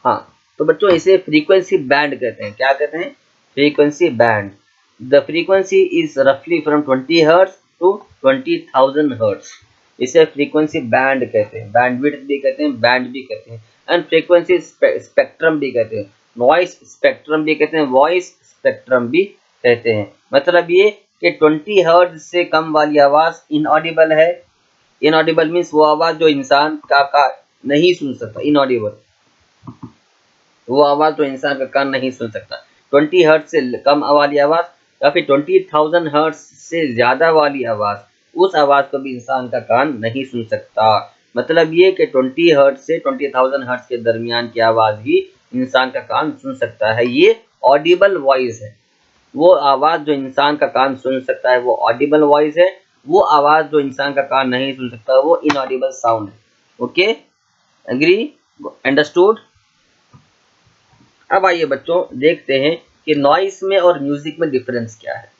हाँ, तो बच्चों इसे फ्रीक्वेंसी बैंड कहते हैं। क्या कहते हैं? Frequency band. The frequency is रफली फ्रॉम 20 हर्ट्ज टू 20,000 हर्ट्ज। इसे फ्रीक्वेंसी बैंड कहते हैं, बैंडविड्थ भी कहते हैं, बैंड भी कहते हैं, एंड फ्रीक्वेंसी स्पेक्ट्रम भी कहते हैं, नॉइस स्पेक्ट्रम भी कहते हैं, वॉइस स्पेक्ट्रम भी कहते हैं। मतलब ये कि 20 हर्ट्ज से कम वाली आवाज इनऑडिबल है। इनऑडिबल मीन्स वो आवाज जो इंसान का नहीं सुन सकता, इनऑडिबल, वो आवाज तो इंसान का कान नहीं सुन सकता। 20 हर्ट्ज से कम वाली आवाज या फिर 20,000 हर्ट्ज से ज्यादा वाली आवाज, उस आवाज को भी इंसान का कान नहीं सुन सकता। मतलब ये कि 20 हर्ट्ज से 20,000 हर्ट्ज के दरमियान की आवाज ही इंसान का कान सुन सकता है। ये ऑडिबल वॉइस है। वो आवाज जो इंसान का कान सुन सकता है वो ऑडिबल वॉइस है। वो आवाज जो इंसान का कान नहीं सुन सकता वो इनऑडिबल साउंड है। Okay, agree, understood. अब आइए बच्चों देखते हैं कि नॉइस में और म्यूजिक में डिफरेंस क्या है।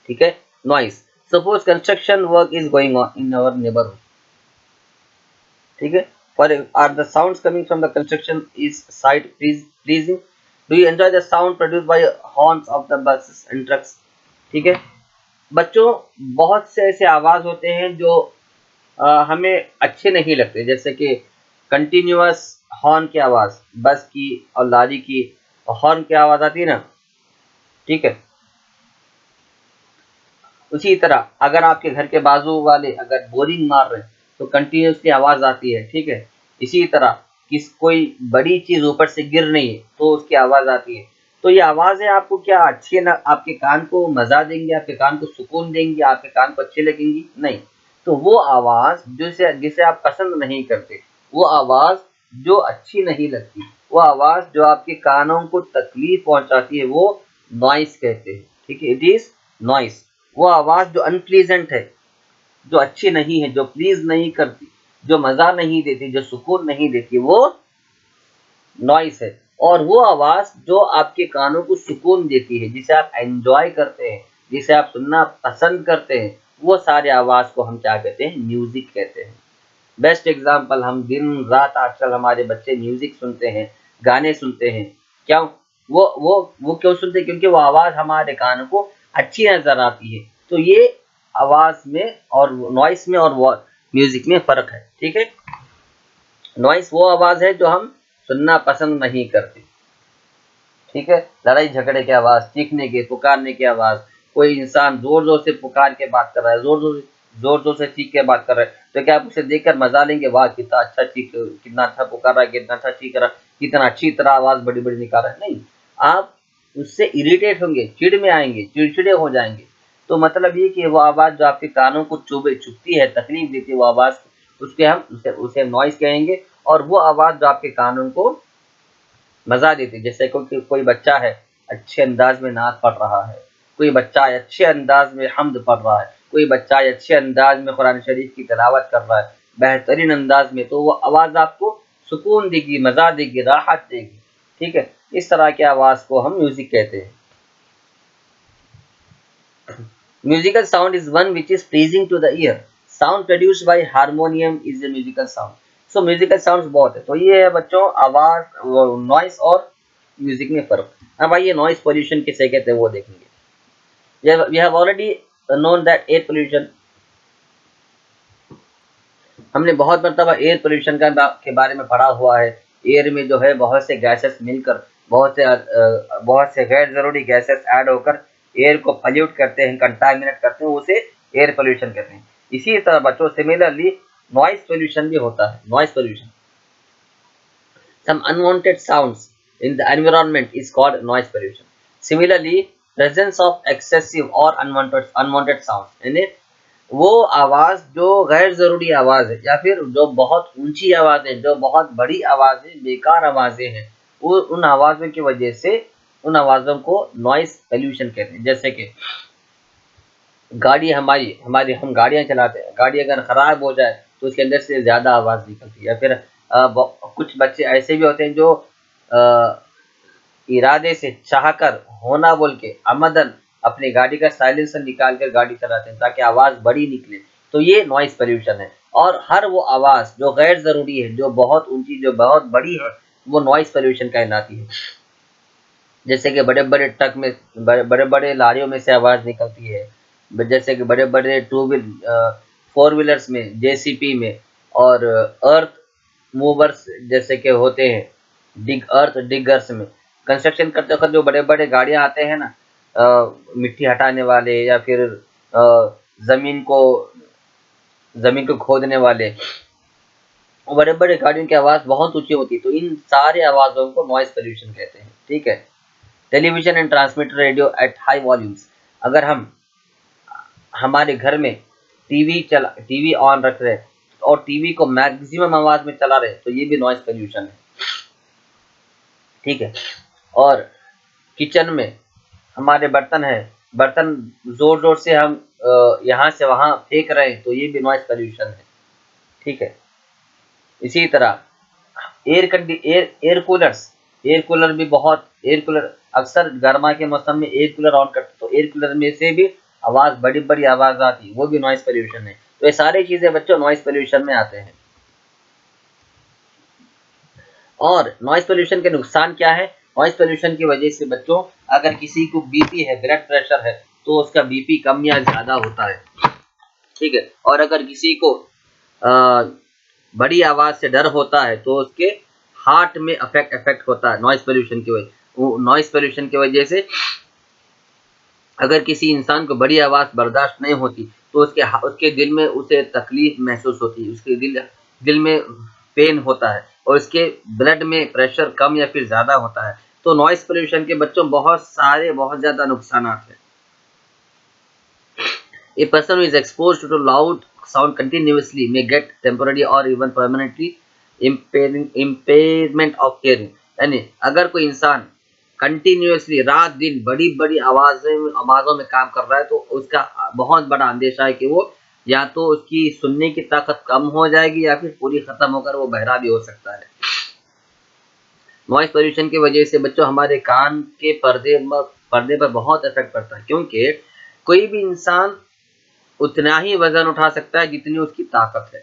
ठीक है, noise, suppose construction work is going on in our neighbourhood. ठीक है, for are the sounds coming from the construction is side pleasing, do you enjoy the sound produced by horns of the buses and trucks. ठीक है बच्चों, बहुत से ऐसे आवाज होते हैं जो हमें अच्छे नहीं लगते, जैसे कि कंटिन्यूअस हॉर्न की आवाज, बस की और लारी की हॉर्न की आवाज आती है ना। ठीक है, उसी तरह अगर आपके घर के बाजू वाले अगर बोरिंग मार रहे हैं तो कंटिन्यूसली आवाज आती है। ठीक है, इसी तरह कोई बड़ी चीज ऊपर से गिर रही है तो उसकी आवाज आती है। तो ये आवाजें आपको क्या अच्छी ना, आपके कान को मजा देंगी, आपके कान को सुकून देंगी, आपके कान को अच्छी लगेंगी? नहीं। तो वो आवाज जिसे जिसे आप पसंद नहीं करते, वो आवाज जो अच्छी नहीं लगती, वो आवाज जो आपके कानों को तकलीफ पहुंचाती है, वो नॉइस कहते हैं। ठीक है, इट इज नॉइस। वो आवाज जो अनप्लीजेंट है, जो अच्छी नहीं है, जो प्लीज नहीं करती, जो मजा नहीं देती, जो सुकून नहीं देती, वो नॉइस है। और वो आवाज जो आपके कानों को सुकून देती है, जिसे आप एंजॉय करते हैं, जिसे आप सुनना पसंद करते हैं, वो सारे आवाज को हम क्या कहते हैं? म्यूजिक कहते हैं। बेस्ट एग्जाम्पल, हम दिन रात आजकल हमारे बच्चे म्यूजिक सुनते हैं, गाने सुनते हैं। क्यों? वो क्यों सुनते हैं? क्योंकि वो आवाज हमारे कानों को अच्छी नजर आती है। तो ये आवाज में और नॉइस में और म्यूजिक में फर्क है। ठीक है, नॉइस वो आवाज है जो हम सुनना पसंद नहीं करते। ठीक है, लड़ाई झगड़े की आवाज, चीखने की, पुकारने की आवाज, कोई इंसान जोर जोर से पुकार के बात कर रहा है, जोर जोर से चीख के बात कर रहा है, तो क्या आप उसे देखकर मजा लेंगे? वाह कितना अच्छा चीख, कितना अच्छा पुकार रहा है, कितना अच्छा चीख रहा है, कितना अच्छी तरह आवाज बड़ी बड़ी निकाल रहा है? नहीं, आप उससे इरिटेट होंगे, चिड़ में आएंगे, चिड़चिड़े हो जाएंगे। तो मतलब ये कि वो आवाज जो आपके कानों को चुभती है, तकलीफ देती है, वो आवाज, उसके हम उसे नॉइस कहेंगे। और वो आवाज जो आपके कानों को मजा देती, जैसे कोई बच्चा है अच्छे अंदाज में नात पढ़ रहा है, कोई बच्चा अच्छे अंदाज में हम्द पढ़ रहा है, कोई बच्चा अच्छे अंदाज में कुरान शरीफ की तिलावत कर रहा है बेहतरीन अंदाज में, तो वो आवाज आपको सुकून देगी, मजा देगी, राहत देगी। ठीक है, इस तरह की आवाज को हम म्यूजिक कहते हैं। Musical sound is one which is pleasing to the ear. Sound produced by harmonium is a musical sound. So musical sounds बहुत है। तो ये है बच्चों आवाज, नॉइस और म्यूजिक में फर्क। अब आइए नॉइस पोल्यूशन किसे कहते हैं वो देखेंगे। We have already known that air pollution, हमने बहुत मरतबा एयर पोल्यूशन के बारे में पढ़ा हुआ है। एयर में जो है बहुत से गैसेस मिलकर, बहुत से गैर जरूरी गैसेस ऐड होकर एयर को पॉल्यूट करते हैं, कंटामिनेट करते हैं, उसे एयर पोल्यूशन कहते हैं। इसी तरह बच्चों सिमिलरली नॉइस पोल्यूशन भी होता है। Noise pollution, some unwanted sounds in the environment is called noise pollution. Similarly, presence of excessive or unwanted sounds यानी वो आवाज जो गैर जरूरी आवाज है या फिर जो बहुत ऊंची आवाज है, जो बहुत बड़ी आवाज है, बेकार आवाजें हैं, वो उन आवाजों की वजह से उन आवाजों को नॉइस पोल्यूशन कहते हैं। जैसे कि गाड़ी, हमारी हमारी हम गाड़ियां चलाते हैं, गाड़ी अगर खराब हो जाए तो उसके अंदर से ज्यादा आवाज निकलती है। या फिर कुछ बच्चे ऐसे भी होते हैं जो इरादे से चाहकर होना बोल के अमदन अपनी गाड़ी का साइलेंसर निकाल कर गाड़ी चलाते हैं ताकि आवाज बड़ी निकले। तो ये नॉइस पोल्यूशन है। और हर वो आवाज़ जो गैर ज़रूरी है, जो बहुत ऊँची, जो बहुत बड़ी है, वो नॉइज़ पॉल्यूशन कहलाती है। जैसे कि बड़े-बड़े ट्रक में बड़े-बड़े लारियों में से आवाज़ निकलती है। जैसे कि बड़े-बड़े फोर व्हीलर्स में, जेसीबी में और अर्थ मूवर्स जैसे कि होते हैं, अर्थ डिगर्स में। कंस्ट्रक्शन करते वक़्त जो बड़े-बड़े गाड़ियाँ आते हैं ना, मिट्टी हटाने वाले या फिर ज़मीन को ज़मीन को खोदने वाले, बड़े-बड़े गाड़ियों की आवाज़ बहुत ऊँची होती है, तो इन सारे आवाज़ों को नॉइज़ पॉल्यूशन कहते हैं, ठीक है? Television and transmitter radio at high volumes, अगर हम हमारे घर में टीवी ऑन रख रहे हैं और टीवी को मैक्सिमम आवाज़ में चला रहे हैं, तो ये भी नॉइज़ पॉल्यूशन है, ठीक है? और किचन में हमारे बर्तन हैं, बर्तन ज़ोर-ज़ोर से हम यहाँ से वहाँ फेंक रहे हैं, तो ये भी नॉइज़ पॉल्यूशन है, ठीक है? इसी तरह एयर कूलर भी बहुत, एयर कूलर अक्सर गर्मा के मौसम में एयर कूलर ऑन करते, तो एयर कूलर में से भी आवाज़, बड़ी-बड़ी आवाज़ आती है, वो भी नॉइज़ पॉल्यूशन है। तो ये सारी चीज़ें बच्चों नॉइज़ पॉल्यूशन में आते हैं। और नॉइज़ पॉल्यूशन के नुकसान क्या है? नॉइज़ पॉल्यूशन की वजह से बच्चों, अगर किसी को बीपी है, ब्लड प्रेशर है, तो उसका बीपी कम या ज़्यादा होता है, ठीक है? और अगर किसी को बड़ी आवाज़ से डर होता है, तो उसके हार्ट में इफ़ेक्ट होता है नॉइज़ पॉल्यूशन की वजह से। अगर किसी इंसान को बड़ी आवाज़ बर्दाश्त नहीं होती, तो उसके दिल में उसे तकलीफ़ महसूस होती है, उसके दिल में पेन होता है और उसके ब्लड में प्रेशर कम या फिर ज़्यादा होता है। तो नॉइज़ पॉल्यूशन के बच्चों बहुत ज़्यादा नुकसानात हैं। A person who is exposed to loud sound continuously may get temporary or even permanently impairment of hearing। यानी अगर कोई इंसान कंटिन्यूअसली रात दिन बड़ी-बड़ी आवाज़ों में काम कर रहा है, तो उसका बहुत बड़ा अंदेशा है कि वो या तो उसकी सुनने की ताकत कम हो जाएगी या फिर पूरी खत्म होकर वो बहरा भी हो सकता है। नॉइज़ पॉल्यूशन की वजह से बच्चों हमारे कान के पर्दे पर बहुत इफ़ेक्ट पड़ता है, क्योंकि कोई भी इंसान उतना ही वज़न उठा सकता है जितनी उसकी ताकत है।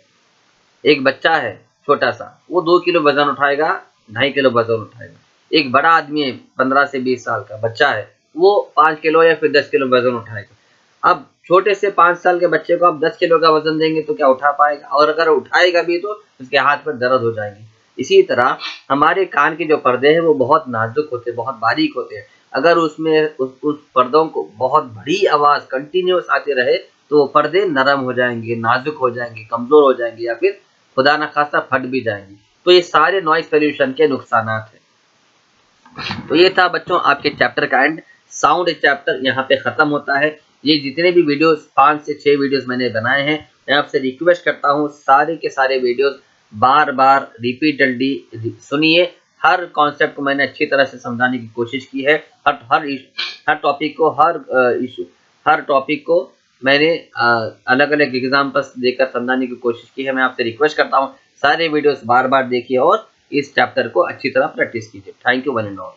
एक बच्चा है छोटा-सा, वो 2 किलो वज़न उठाएगा, 2.5 किलो वज़न उठाएगा। एक बड़ा आदमी है, 15 से 20 साल का बच्चा है, वो 5 किलो या फिर 10 किलो वज़न उठाएगा। अब छोटे से 5 साल के बच्चे को आप 10 किलो का वज़न देंगे तो क्या उठा पाएगा? और अगर उठाएगा भी तो उसके हाथ-पैर दर्द हो जाएँगे। इसी तरह हमारे कान के जो पर्दे हैं वो बहुत नाज़ुक होते हैं, बहुत बारीक होते हैं। अगर उसमें उस पर्दों को बहुत बड़ी आवाज़ कंटीन्यूअस आती रहे, तो वो पर्दे नरम हो जाएँगे, नाज़ुक हो जाएँगे, कमज़ोर हो जाएँगे या फिर खुदा न ख़ास्ता फट भी जाएँगी। तो ये सारे नॉइज़ पॉल्यूशन के नुकसानात हैं। तो ये था बच्चों आपके चैप्टर का एंड। साउंड चैप्टर यहाँ पे ख़त्म होता है। ये जितने भी वीडियोज़ 5 से 6 वीडियोज़ मैंने बनाए हैं, मैं आपसे रिक्वेस्ट करता हूँ सारे के सारे वीडियोज़ बार-बार रिपीटेडली सुनिए। हर कॉन्सेप्ट को मैंने अच्छी तरह से समझाने की कोशिश की है। हर टॉपिक को मैंने अलग-अलग एग्ज़ाम्पल्स देकर समझाने की कोशिश की है। मैं आपसे रिक्वेस्ट करता हूँ सारे वीडियोज़ बार-बार देखिए और इस चैप्टर को अच्छी तरह प्रैक्टिस कीजिए। Thank you one and all.